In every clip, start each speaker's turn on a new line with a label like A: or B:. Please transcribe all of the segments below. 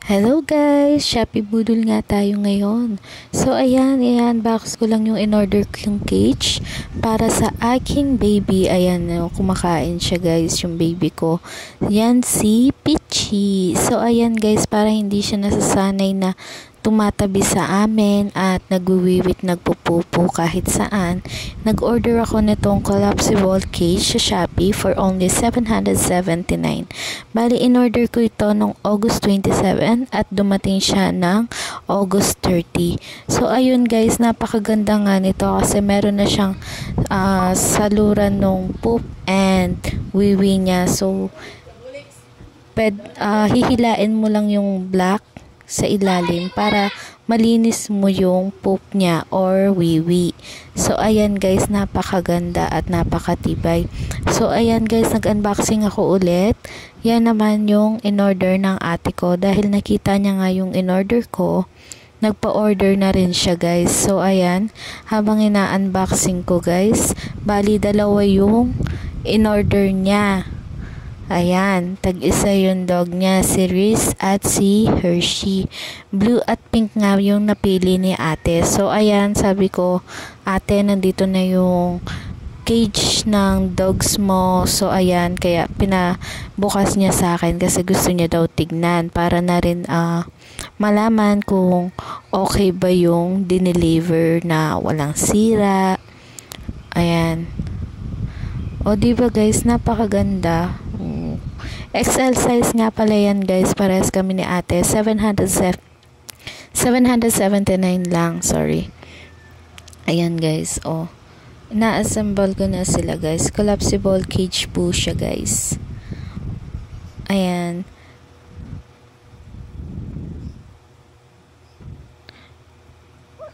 A: Hello guys! Shopee Budol nga tayo ngayon. So ayan, i-unbox ko lang yung in-order kong cage para sa aking baby. Ayan, kumakain siya guys, yung baby ko. Yan si Peachy. So ayan guys, para hindi siya nasasanay na tumatabi sa amin at nagwiwiwit, nagpupupo kahit saan. Nag-order ako nitong collapsible cage sa Shopee for only $779. Bali, in-order ko ito noong August 27 at dumating siya ng August 30. So, ayun guys, napakaganda nga nito kasi meron na siyang saluran nung poop and wiwi niya. So, hihilain mo lang yung black sa ilalim para malinis mo yung poop niya or wiwi. So, ayan guys, napakaganda at napakatibay. So, ayan guys, nag-unboxing ako ulit. Yan naman yung in-order ng ate ko. Dahil nakita niya nga yung in-order ko, nagpa-order na rin siya guys. So, ayan, habang ina-unboxing ko guys, bali dalawa yung in-order niya. Ayan, tag-isa yung dog niya, si Reese at si Hershey. Blue at pink nga yung napili ni ate. So, ayan, sabi ko, ate, nandito na yung cage ng dogs mo. So, ayan, kaya pinabukas niya sa akin kasi gusto niya daw tignan para na rin malaman kung okay ba yung dineliver na walang sira. Ayan. O, diba guys, napakaganda. XL size nga pala yan guys, parehas kami ni ate. 779 lang, sorry. Ayan guys, oh. Na-assemble ko na sila guys. Collapsible cage po siya guys. Ayan.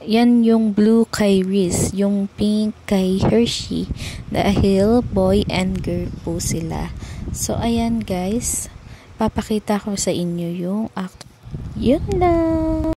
A: Yan yung blue kay Reese, yung pink kay Hershey, dahil boy and girl po sila. So, ayan guys, papakita ko sa inyo yung act. Yun lang.